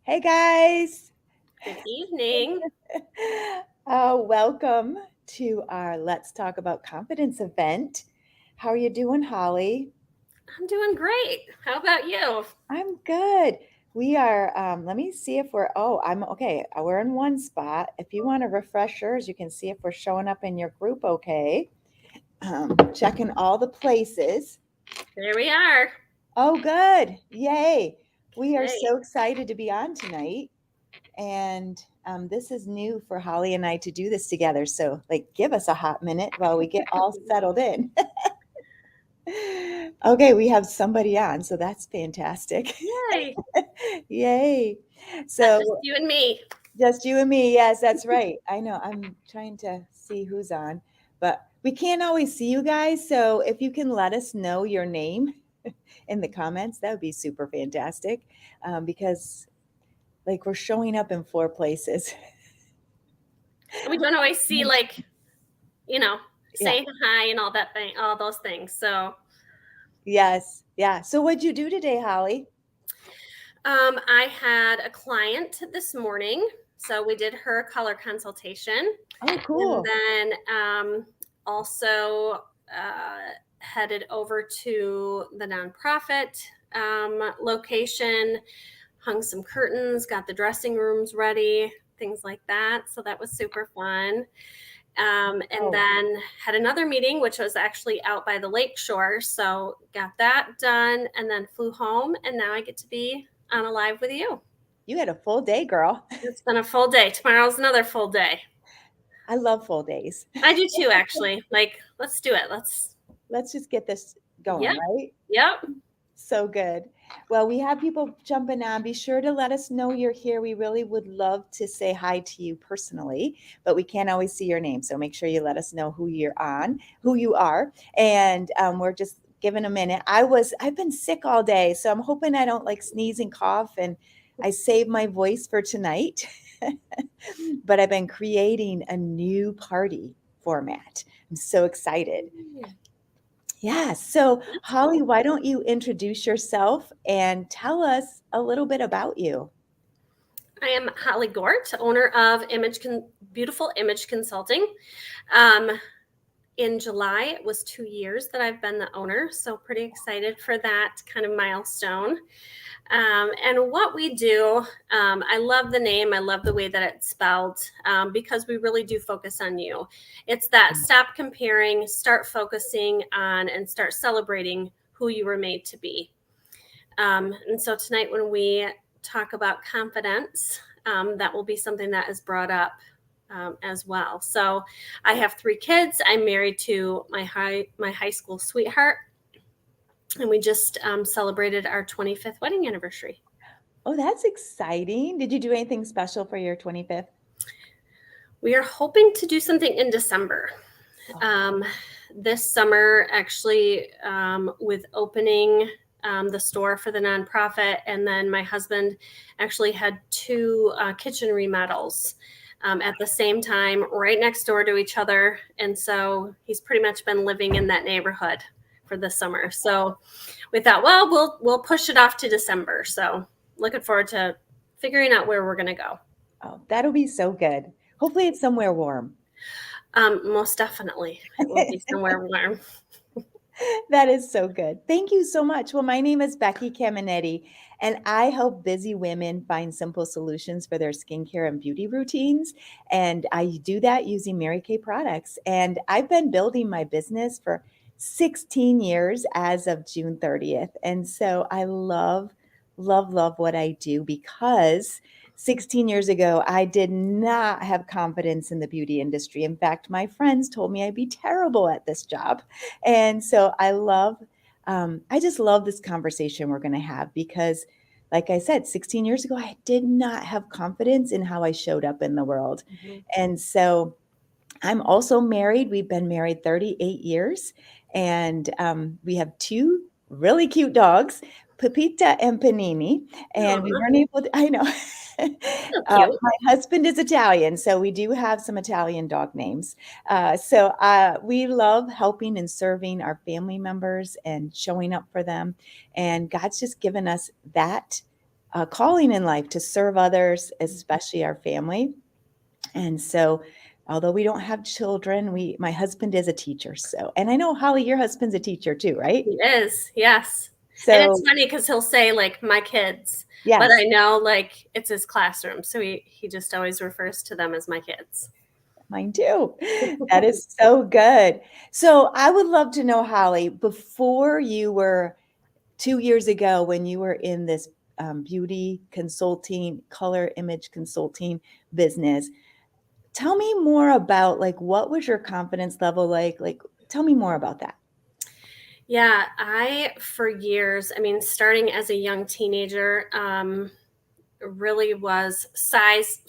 Hey guys. Good evening. Welcome to our Let's Talk About Confidence event. How are you doing, Holly? I'm doing great. How about you? I'm good. We are, let me see if I'm okay. We're in one spot. If you want to refresh yours, you can see if we're showing up in your group okay. Checking all the places. There we are. Oh, good. Yay. We are Okay. so excited to be on tonight. And this is new for Holly and I to do this together. So, give us a hot minute while we get all settled in. Okay, we have somebody on, so that's fantastic. Yay. Yay. Not just So, you and me. just you and me. Yes, that's right. I know. I'm trying to see who's on, but we can't always see you guys. So, if you can let us know your name in the comments, that would be super fantastic because, we're showing up in 4 places. And we don't always see Yeah. saying hi and all those things. So Yes. Yeah. So what'd you do today, Holly? I had a client this morning. So we did her color consultation. Oh, And cool. then also headed over to the nonprofit location, hung some curtains, got the dressing rooms ready, things like that. So that was super fun. And Oh, then had another meeting, which was actually out by the lake shore. So got that done and then flew home. And now I get to be on a live with you. you had a full day, girl. It's been a full day. Tomorrow's another full day. I love full days. I do too, actually. Let's do it. Let's just get this going, Yep. right? Yep. So good. Well, we have people jumping on. Be sure to let us know you're here. We really would love to say hi to you personally, but we can't always see your name. So make sure you let us know who who you are. And we're just giving a minute. I've been sick all day, so I'm hoping I don't sneeze and cough and I save my voice for tonight. But I've been creating a new party format. I'm so excited. Yeah. So, That's Holly, cool. why don't you introduce yourself and tell us a little bit about you? I am Holly Gort, owner of Beautiful Image Consulting. Um, in July, it was 2 years that I've been the owner, so pretty excited for that kind of milestone. And what we do, I love the name. I love the way that it's spelled because we really do focus on you. It's that stop comparing, start focusing on, and start celebrating who you were made to be. And so tonight, when we talk about confidence, that will be something that is brought up as well. So I have 3 kids. I'm married to my high school sweetheart, and we just celebrated our 25th wedding anniversary. Oh, that's exciting. Did you do anything special for your 25th? We are hoping to do something in December. Oh, This summer, actually, with opening the store for the nonprofit, and then my husband actually had 2 kitchen remodels at the same time, right next door to each other, and so he's pretty much been living in that neighborhood for the summer. So we thought, well, we'll push it off to December. So looking forward to figuring out where we're going to go. oh, that'll be so good. Hopefully, it's somewhere warm. Most definitely, it will be somewhere warm. That is so good. Thank you so much. Well, my name is Becky Caminiti, and I help busy women find simple solutions for their skincare and beauty routines. And I do that using Mary Kay products. And I've been building my business for 16 years as of June 30th. And so I love, love, love what I do because 16 years ago, I did not have confidence in the beauty industry. In fact, my friends told me I'd be terrible at this job. And so I just love this conversation we're going to have because, like I said, 16 years ago, I did not have confidence in how I showed up in the world. Mhm. And so I'm also married. We've been married 38 years, and we have 2 really cute dogs, Pepita and Panini. And we Aw, weren't able to, I know. so cute. My husband is Italian, so we do have some Italian dog names. So we love helping and serving our family members and showing up for them. And God's just given us that calling in life to serve others, especially our family. And so, although we don't have children, my husband is a teacher. So, and I know, Holly, your husband's a teacher too, right? He is, yes. And it's So, funny because he'll say like my kids, but yes, I know like it's his classroom. So he just always refers to them as my kids. mine too. That is so good. So, I would love to know, Holly, before you were 2 years ago when you were in this beauty consulting, color image consulting business, tell me more about like what was your confidence level like? Like, tell me more about that. Yeah, for years, I mean, starting as a young teenager, really was size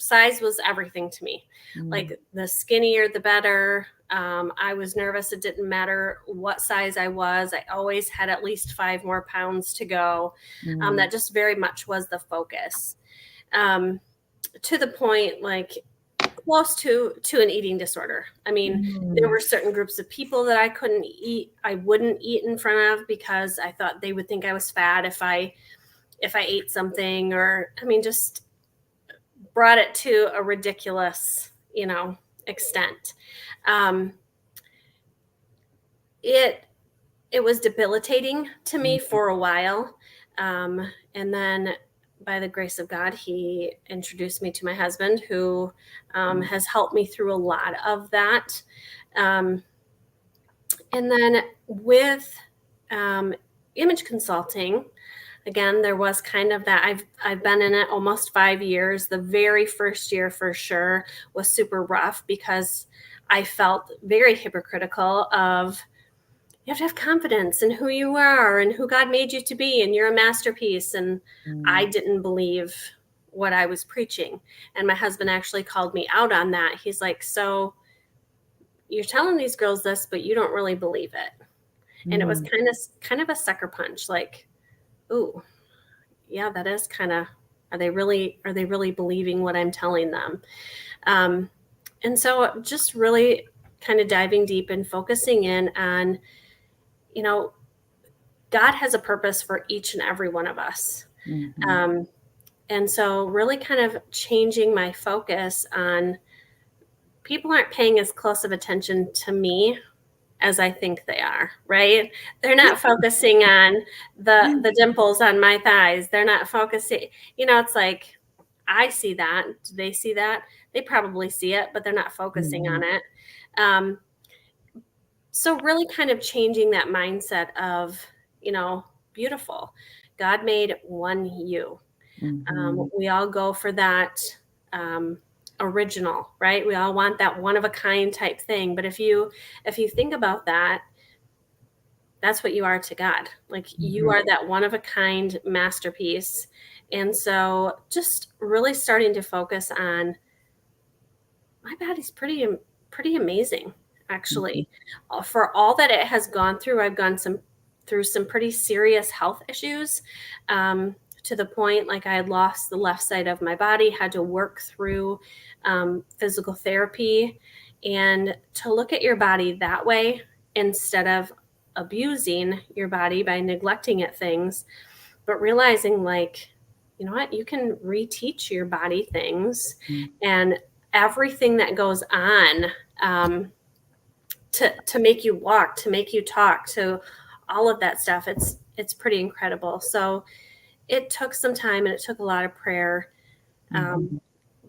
was everything to me. Mm, Like the skinnier the better. I was nervous. It didn't matter what size I was. I always had at least 5 more pounds to go. mm, That just very much was the focus. To the point like close to an eating disorder. I mean, there mm, were certain groups of people that I wouldn't eat in front of because I thought they would think I was fat if I ate something, or I mean just brought it to a ridiculous, extent. Um, it it was debilitating to me mm, for a while, and then by the grace of God, He introduced me to my husband, who mm, has helped me through a lot of that. Um, and then with image consulting, again, there was kind of that. I've been in it almost 5 years. The very first year for sure was super rough because I felt very hypocritical of you have to have confidence in who you are and who God made you to be, and you're a masterpiece. And I mm, didn't believe what I was preaching. And my husband actually called me out on that. He's like, "So you're telling these girls this, but you don't really believe it." And it was mm, kind of a sucker punch, like, "Ooh, yeah, that is kind of, are they really believing what I'm telling them?" Um, and so just really kind of diving deep and focusing in on, you know, God has a purpose for each and every one of us. mhm, Um, and so really kind of changing my focus on people aren't paying as close of attention to me as I think they are, right? They're not focusing on the dimples on my thighs. They're not focusing, it's like I see that. Do they see that? They probably see it, but they're not focusing mhm, on it. Um, so really kind of changing that mindset of, beautiful. God made one you. mhm, We all go for that um, original, right? We all want that one of a kind type thing. But if you think about that, that's what you are to God. Like you mhm, are that one of a kind masterpiece. And so just really starting to focus on my body's pretty amazing, mhm, actually. For all that it has gone through, I've gone through some pretty serious health issues, to the point like I had lost the left side of my body, had to work through physical therapy, and to look at your body that way instead of abusing your body by neglecting it things, but realizing like, you know what, you can reteach your body things, mhm, and everything that goes on, um, to make you walk, to make you talk, to all of that stuff. It's pretty incredible. So it took some time and it took a lot of prayer, um, mhm,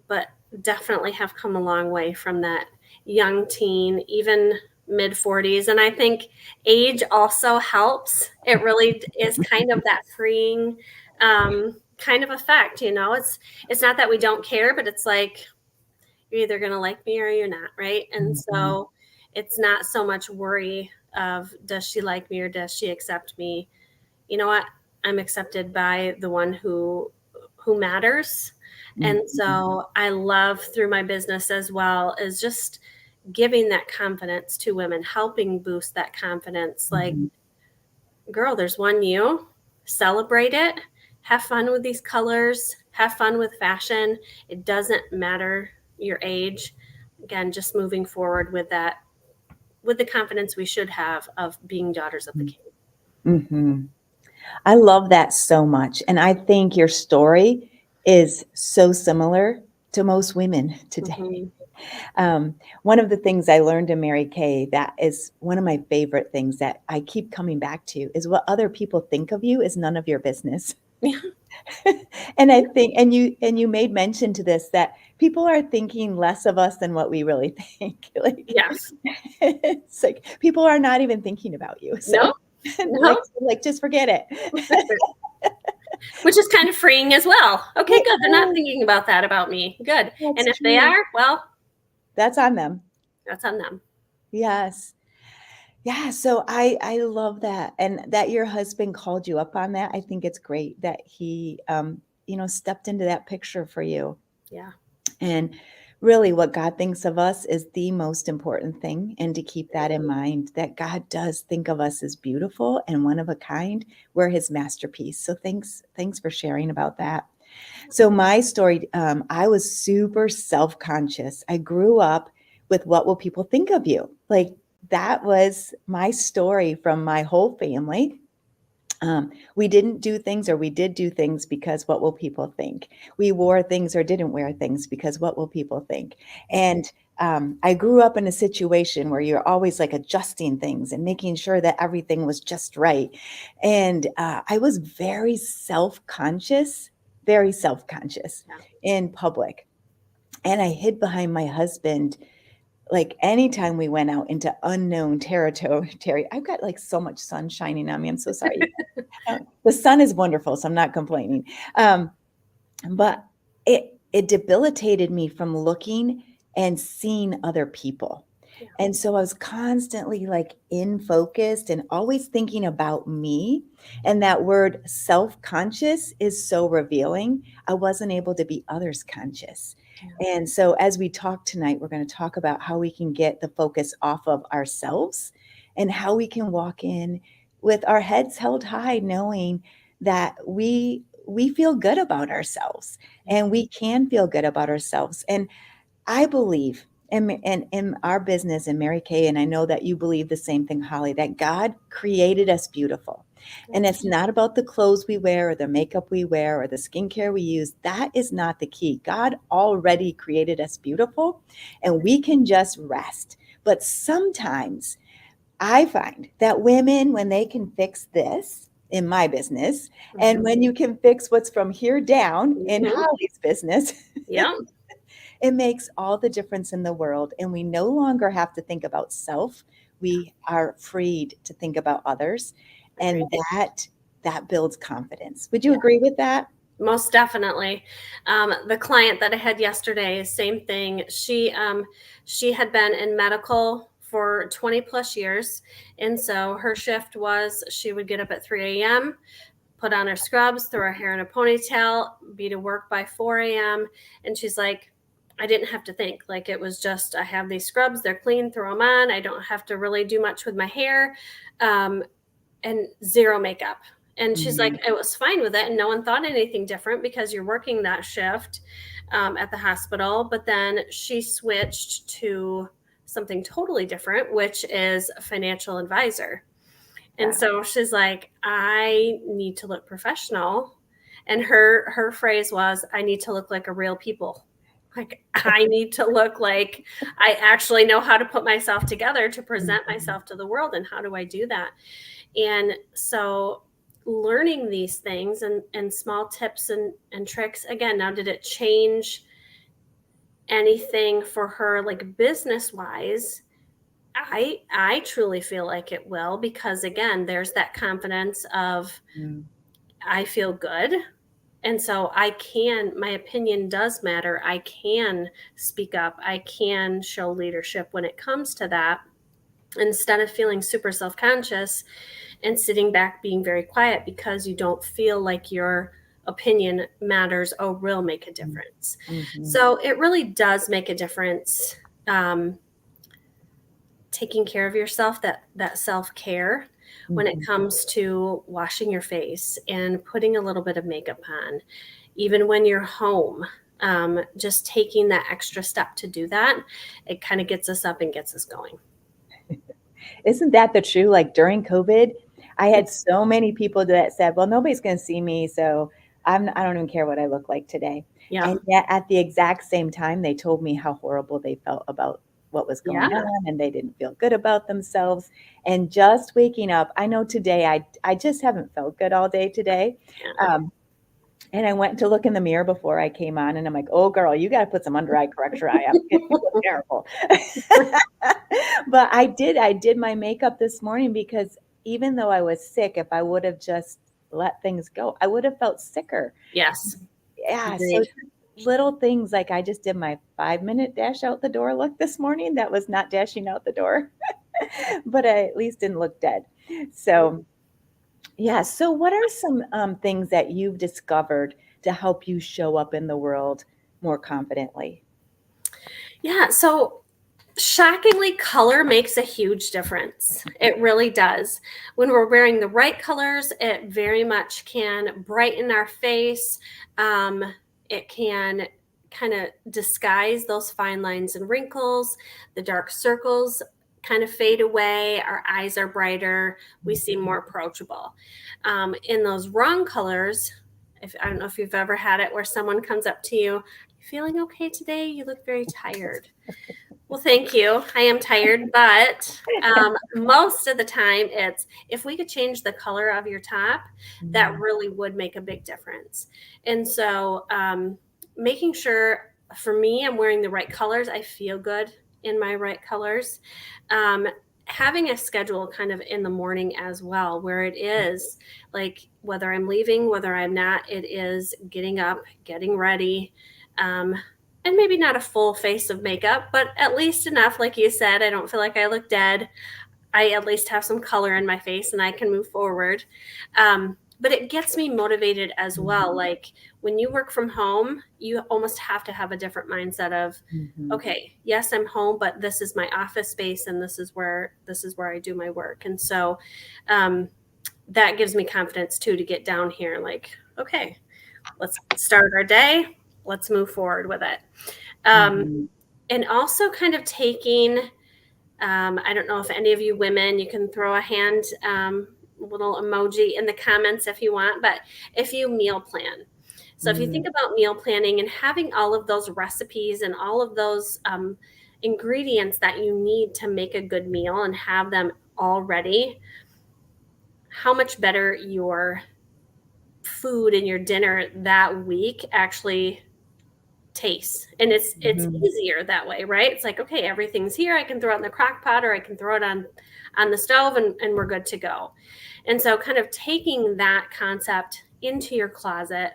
but definitely have come a long way from that young teen, even mid 40s. And I think age also helps. It really is kind of that freeing kind of effect. It's not that we don't care, but it's like you're either going to like me or you're not, right? And mhm, so it's not so much worry of does she like me or does she accept me. You know what, I'm accepted by the one who matters. And mhm, so I love through my business as well is just giving that confidence to women, helping boost that confidence. Like, mhm, girl, there's one you, celebrate it, have fun with these colors, have fun with fashion. It doesn't matter your age. Again, just moving forward with that, with the confidence we should have of being daughters of the king. mhm. I love that so much. And I think your story is so similar to most women today. Mm-hmm. One of the things I learned in Mary Kay that is one of my favorite things that I keep coming back to is what other people think of you is none of your business. Yeah. And I think, and you made mention to this, that people are thinking less of us than what we really think. Like, Yes. it's like people are not even thinking about you. So, No. No. like just forget it. Which is kind of freeing as well. Okay, It good. They're not is. thinking about that about me. Good. That's And if they true. are, well, That's on them. that's on them. Yes. Yeah, so I love that, and that your husband called you up on that. I think it's great that he, stepped into that picture for you. Yeah. And really, what God thinks of us is the most important thing, and to keep that in mind, that God does think of us as beautiful and one of a kind. We're His masterpiece. So thanks for sharing about that. So my story, I was super self-conscious. I grew up with what will people think of you? Like that was my story from my whole family. We didn't do things, or we did do things because what will people think? We wore things or didn't wear things because what will people think? And I grew up in a situation where you're always like adjusting things and making sure that everything was just right. And I was very self-conscious Yeah. in public. And I hid behind my husband like anytime we went out into unknown territory. I've got like so much sun shining on me. I'm so sorry. The sun is wonderful, so I'm not complaining. But it debilitated me from looking and seeing other people. Yeah. And so I was constantly like in focused and always thinking about me. And that word self-conscious is so revealing. I wasn't able to be others conscious. Yeah. And so as we talk tonight, we're going to talk about how we can get the focus off of ourselves and how we can walk in with our heads held high, knowing that we feel good about ourselves, and we can feel good about ourselves. And I believe in our business in Mary Kay, and I know that you believe the same thing, Holly, that God created us beautiful. And it's not about the clothes we wear or the makeup we wear or the skincare we use. That is not the key. God already created us beautiful, and we can just rest. But sometimes I find that women, when they can fix this in my business, and when you can fix what's from here down in Mm-hmm. Holly's business, Yeah. it makes all the difference in the world. And we no longer have to think about self. We are freed to think about others. And Agreed. that builds confidence. Would you Yeah. agree with that? Most definitely. The client that I had yesterday, same thing. She had been in medical for 20 plus years. And so her shift was she would get up at 3 a.m., put on her scrubs, throw her hair in a ponytail, be to work by 4 a.m. And she's like, I didn't have to think. Like it was just, I have these scrubs, they're clean, throw them on. I don't have to really do much with my hair. And zero makeup. And she's like, Mhm. I was fine with it. And no one thought anything different because you're working that shift at the hospital. But then she switched to something totally different, which is a financial advisor. And Yeah. so she's like, I need to look professional. And her phrase was, I need to look like a real people. Like I need to look like I actually know how to put myself together to present Mhm. myself to the world. And how do I do that? And so learning these things and small tips and tricks, again, now did it change anything for her like business wise? I truly feel like it will, because again, there's that confidence of Mm. I feel good. And so I can, my opinion does matter. I can speak up. I can show leadership when it comes to that, instead of feeling super self-conscious and sitting back being very quiet because you don't feel like your opinion matters or will make a difference. Mhm. So it really does make a difference. Taking care of yourself, that self-care, when it Mhm. comes to washing your face and putting a little bit of makeup on, even when you're home, just taking that extra step to do that, it kind of gets us up and gets us going. Isn't that the true? Like during COVID, I had so many people that said, well, nobody's going to see me, so I don't even care what I look like today. Yeah. And yet at the exact same time, they told me how horrible they felt about what was Yeah. going on, and they didn't feel good about themselves. And just waking up, I know today I just haven't felt good all day today. Yeah. And I went to look in the mirror before I came on, and I'm like, "Oh, girl, you got to put some under eye correction eye up. You look terrible." But I did my makeup this morning because even though I was sick, if I would have just let things go, I would have felt sicker. Yes. Yeah, so Agreed. little things like I just did my 5-minute dash out the door look this morning. That was not dashing out the door, but I at least didn't look dead. So yeah. So, what are some things that you've discovered to help you show up in the world more confidently? Yeah. So shockingly, color makes a huge difference. It really does. When we're wearing the right colors, it very much can brighten our face. Um, it can kind of disguise those fine lines and wrinkles. The dark circles kind of fade away. Our eyes are brighter. We seem more approachable. In those wrong colors, if I don't know if you've ever had it where someone comes up to you, "You feeling okay today? You look very tired." Well, thank you. I am tired, but most of the time it's if we could change the color of your top, that Mhm. really would make a big difference. And so making sure for me, I'm wearing the right colors. I feel good in my right colors. Um, Having a schedule kind of in the morning as well, where it is like whether I'm leaving, whether I'm not, it is getting up, getting ready. Um, and maybe not a full face of makeup, but at least enough. Like you said, I don't feel like I look dead. I at least have some color in my face and I can move forward. But it gets me motivated as well. Like when you work from home, you almost have to have a different mindset of, Mhm. okay, yes, I'm home, but this is my office space and this is where I do my work. And so um, that gives me confidence too to get down here. Like, okay, let's start our day. Let's move forward with it. Um, Mhm. and also kind of taking, I don't know if any of you women, you can throw a hand, little emoji in the comments if you want, but if you meal plan. So if you Mm. think about meal planning and having all of those recipes and all of those ingredients that you need to make a good meal and have them all ready, how much better your food and your dinner that week actually tastes. And it's Mhm. easier that way, right? It's like, okay, everything's here, I can throw it in the crock pot or I can throw it on the stove, and we're good to go. And so kind of taking that concept into your closet,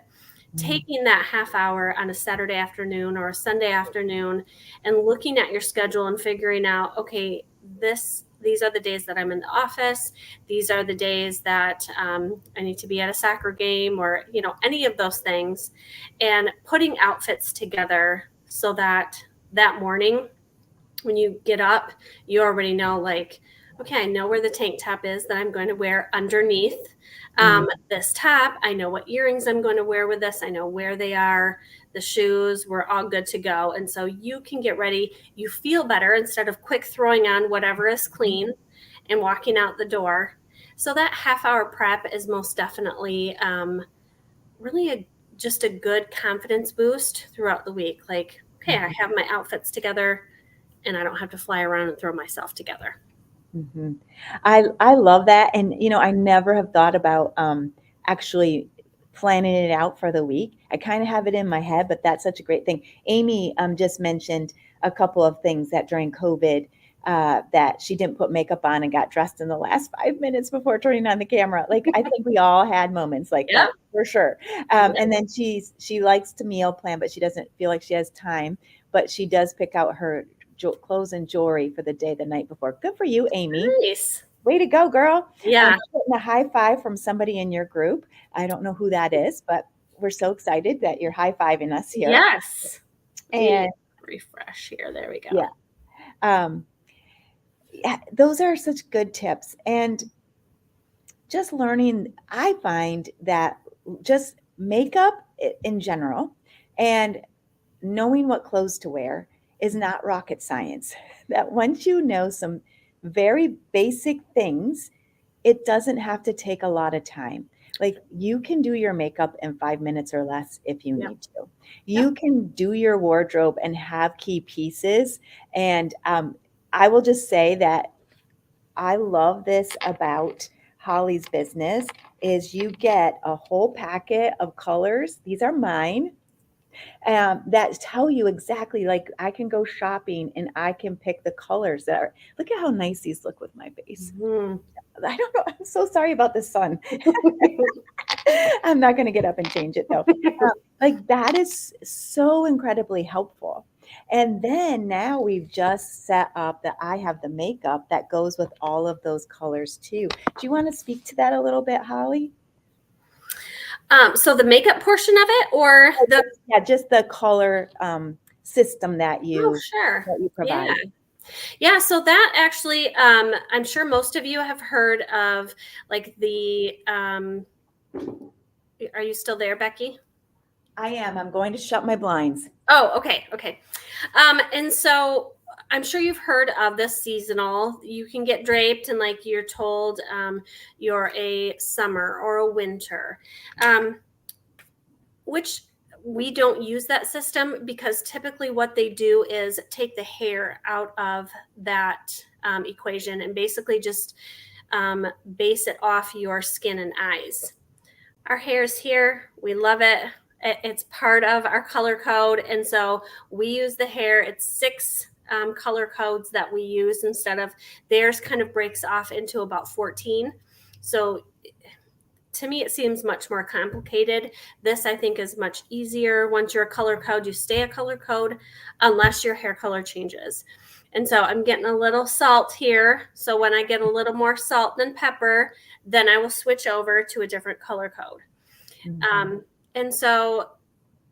Mm. taking that half hour on a Saturday afternoon or a Sunday afternoon and looking at your schedule and figuring out, okay, these are the days that I'm in the office. These are the days that I need to be at a soccer game or, any of those things, and putting outfits together so that that morning when you get up, you already know, like, okay, I know where the tank top is that I'm going to wear underneath Mm. this top. I know what earrings I'm going to wear with this. I know where they are, the shoes, we're all good to go. And so you can get ready. You feel better instead of quick throwing on whatever is clean and walking out the door. So that half hour prep is most definitely really just a good confidence boost throughout the week. Like, okay, I have my outfits together and I don't have to fly around and throw myself together. Mhm. I love that, and, I never have thought about, actually planning it out for the week. I kinda have it in my head, but that's such a great thing. Amy, just mentioned a couple of things that during COVID, that she didn't put makeup on and got dressed in the last 5 minutes before turning on the camera. Like, I think we all had moments like Yep. that, for sure. Yep. And then she likes to meal plan, but she doesn't feel like she has time, but she does pick out her clothes and jewelry for the day the night before. Good for you, Amy. Nice. Way to go, girl. Yeah. Getting a high five from somebody in your group. I don't know who that is, but we're so excited that you're high fiving us here. Yes. Let me And refresh here. There we yeah, go. um, yeah, those are such good tips. And just learning, I find that just makeup in general and knowing what clothes to wear is not rocket science. That once you know some very basic things, it doesn't have to take a lot of time. Like you can do your makeup in 5 minutes or less if you Yep. need to. Yep. You can do your wardrobe and have key pieces. And I will just say that I love this about Holly's business is you get a whole packet of colors. These are mine that tell you exactly like I can go shopping and I can pick the colors that are. Look at how nice these look with my face. Mhm. I don't know. I'm so sorry about the sun. I'm not going to get up and change it though. Like that is so incredibly helpful. And then now we've just set up that I have the makeup that goes with all of those colors too. Do you want to speak to that a little bit, Holly? So the makeup portion of it, or the Yeah, just the color system that oh, you sure, yeah, provide. yeah. So that actually, I'm sure most of you have heard of like the. Are you still there, Becky? I am. I'm going to shut my blinds. Oh, okay, okay. And so I'm sure you've heard of this seasonal. You can get draped and like you're told you're a summer or a winter, um, which we don't use that system because typically what they do is take the hair out of that equation and basically just base it off your skin and eyes. Our hair's here. We love it. It's part of our color code. And so we use the hair. It's 6 color codes that we use instead of theirs kind of breaks off into about 14. So to me, it seems much more complicated. This, I think, is much easier. Once you're a color code, you stay a color code unless your hair color changes. And so I'm getting a little salt here. So when I get a little more salt than pepper, then I will switch over to a different color code. Mhm. And so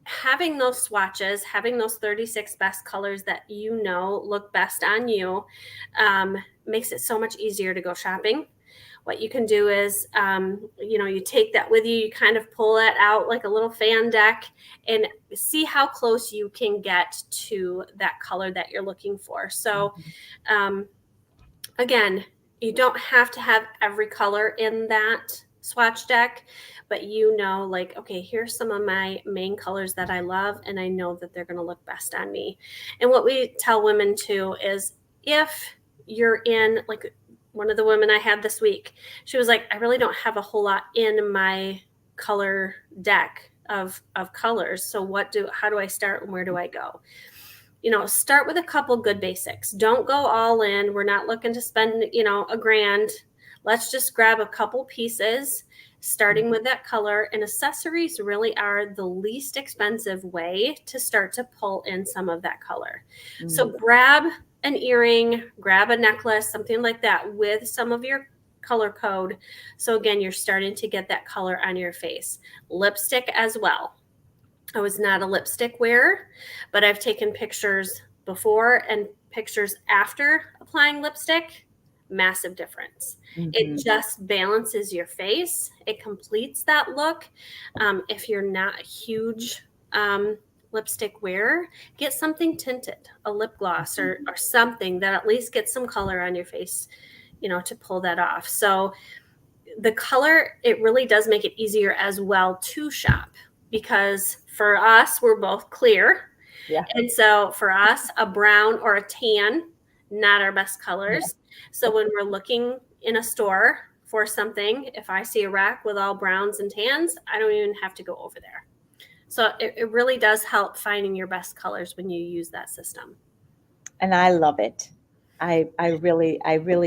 having those swatches, having those 36 best colors that you know look best on you, makes it so much easier to go shopping. What you can do is, you take that with you, you kind of pull that out like a little fan deck and see how close you can get to that color that you're looking for. So, um, again, you don't have to have every color in that swatch deck, but like, okay, here's some of my main colors that I love, and I know that they're going to look best on me. And what we tell women too is if you're in, like, one of the women I had this week, she was like, I really don't have a whole lot in my color deck of colors. So how do I start and where do I go? Start with a couple good basics. Don't go all in. We're not looking to spend, a grand. Let's just grab a couple pieces, starting with that color. And accessories really are the least expensive way to start to pull in some of that color. So grab an earring, grab a necklace, something like that with some of your color code. So again, you're starting to get that color on your face. Lipstick as well. I was not a lipstick wearer, but I've taken pictures before and pictures after applying lipstick. Massive difference. It just balances your face. It completes that look. If you're not a huge lipstick wearer, get something tinted, a lip gloss or something that at least gets some color on your face, to pull that off. So the color, it really does make it easier as well to shop because for us, we're both clear. Yeah. And so for us, a brown or a tan, not our best colors. So when we're looking in a store for something, if I see a rack with all browns and tans, I don't even have to go over there. So it really does help finding your best colors when you use that system. And I love it. I really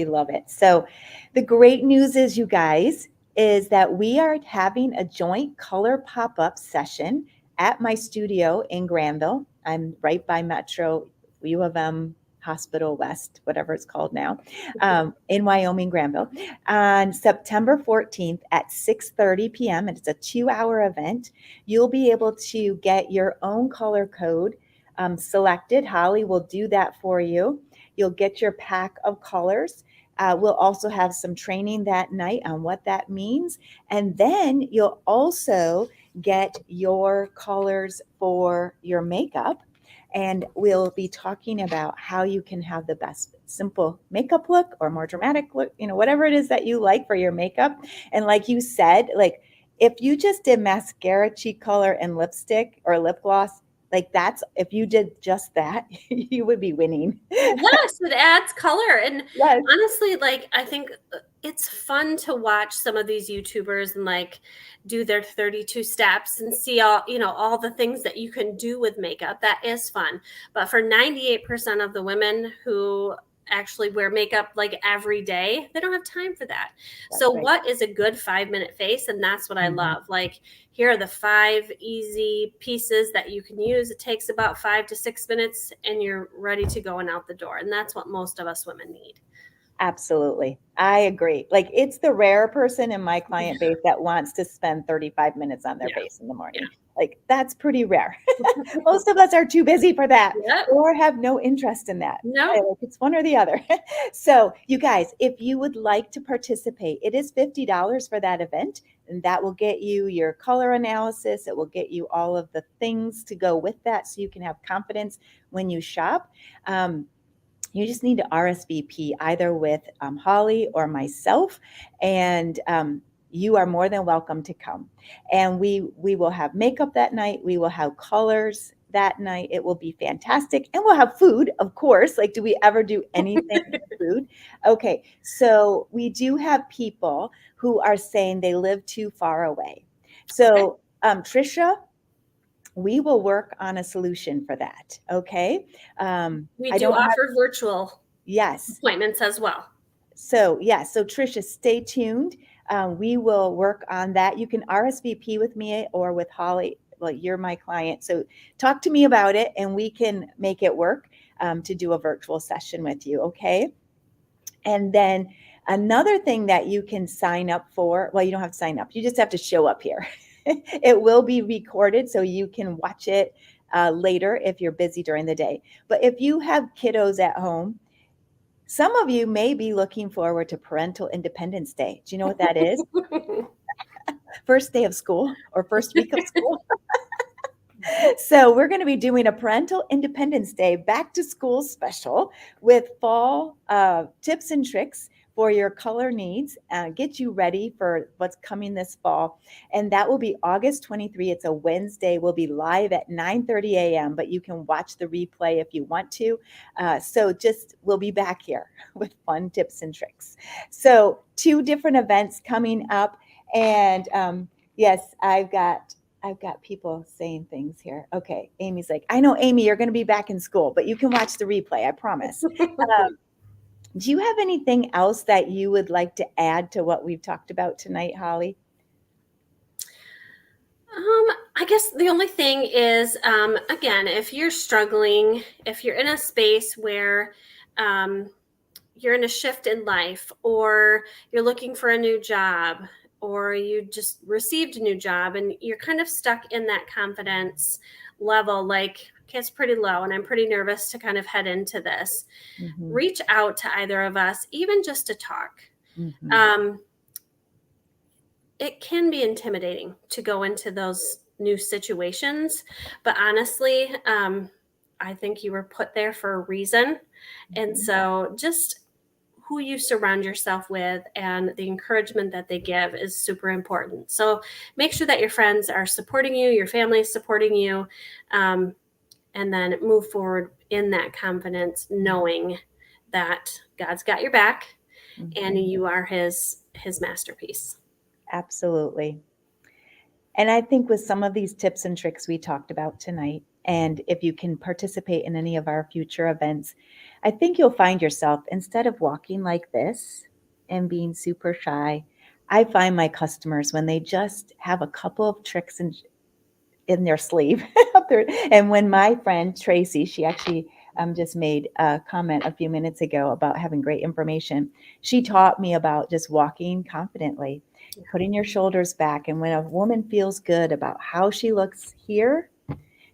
love it. So the great news is, you guys, is that we are having a joint color pop-up session at my studio in Granville. I'm right by Metro U of M Hospital West, whatever it's called now, in Wyoming, Granville, on September 14th at 6:30 p.m. And it's a 2-hour event. You'll be able to get your own color code selected. Holly will do that for you. You'll get your pack of colors. We'll also have some training that night on what that means. And then you'll also get your colors for your makeup. And we'll be talking about how you can have the best simple makeup look or more dramatic look, whatever it is that you like for your makeup. And like you said, like if you just did mascara, cheek color, and lipstick or lip gloss, like if you did just that, you would be winning. Yes, it adds color. And Yes. honestly, like I think it's fun to watch some of these YouTubers and like do their 32 steps and see all the things that you can do with makeup. That is fun. But for 98% of the women who actually wear makeup like every day, they don't have time for that. That's So right. what is a good 5-minute face? And that's what I love. Like, here are the 5 easy pieces that you can use. It takes about 5 to 6 minutes and you're ready to go and out the door. And that's what most of us women need. Absolutely. I agree. Like it's the rare person in my client base that wants to spend 35 minutes on their face in the morning. Yeah. Like that's pretty rare. Most of us are too busy for that Yep. or have no interest in that. No. Like, it's one or the other. So you guys, if you would like to participate, it is $50 for that event. And that will get you your color analysis. It will get you all of the things to go with that so you can have confidence when you shop. You just need to RSVP either with Holly or myself, and you are more than welcome to come. And we will have makeup that night. We will have colors that night. It will be fantastic. And we'll have food, of course. Like, do we ever do anything with food? Okay, so we do have people who are saying they live too far away. So Trisha, we will work on a solution for that. Okay. We I do don't have, offer virtual yes. appointments as well. So, yes. So, Trisha, stay tuned. We will work on that. You can RSVP with me or with Holly. Well, you're my client. So, talk to me about it and we can make it work to do a virtual session with you. Okay. And then another thing that you can sign up for, well, you don't have to sign up, you just have to show up here. It will be recorded so you can watch it later if you're busy during the day. But if you have kiddos at home, some of you may be looking forward to Parental Independence Day. Do you know what that is? First day of school or first week of school. So we're going to be doing a Parental Independence Day back to school special with fall tips and tricks for your color needs, get you ready for what's coming this fall. And that will be August 23. It's a Wednesday. We'll be live at 9:30 a.m., but you can watch the replay if you want to. So we'll be back here with fun tips and tricks. So 2 different events coming up. And yes, I've got people saying things here. Okay, Amy's like, I know, Amy, you're going to be back in school, but you can watch the replay, I promise. Do you have anything else that you would like to add to what we've talked about tonight, Holly? I guess the only thing is, again, if you're struggling, if you're in a space where you're in a shift in life, or you're looking for a new job, or you just received a new job and you're kind of stuck in that confidence level, like, okay, it's pretty low and I'm pretty nervous to kind of head into this, reach out to either of us, even just to talk. It can be intimidating to go into those new situations, but honestly, I think you were put there for a reason. And so just who you surround yourself with and the encouragement that they give is super important. So make sure that your friends are supporting you, your family is supporting you, and then move forward in that confidence, knowing that God's got your back and you are his masterpiece. Absolutely. And I think with some of these tips and tricks we talked about tonight, and if you can participate in any of our future events, I think you'll find yourself, instead of walking like this and being super shy, I find my customers, when they just have a couple of tricks in their sleeve. And when my friend Tracy, she actually just made a comment a few minutes ago about having great information. She taught me about just walking confidently, putting your shoulders back. And when a woman feels good about how she looks here,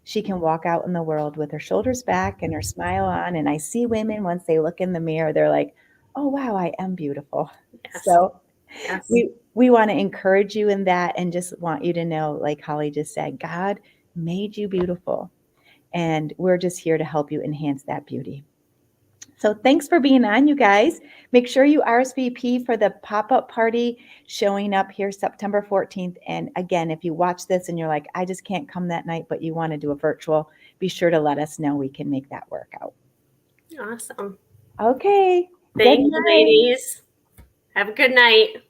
she can walk out in the world with her shoulders back and her smile on. And I see women, once they look in the mirror, they're like, oh, wow, I am beautiful. Yes. So yes. we want to encourage you in that and just want you to know, like Holly just said, God made you beautiful. And we're just here to help you enhance that beauty. So thanks for being on, you guys. Make sure you RSVP for the pop-up party showing up here September 14th. And again, if you watch this and you're like, I just can't come that night, but you want to do a virtual, be sure to let us know. We can make that work out. Awesome. Okay. Thank you, ladies. Have a good night.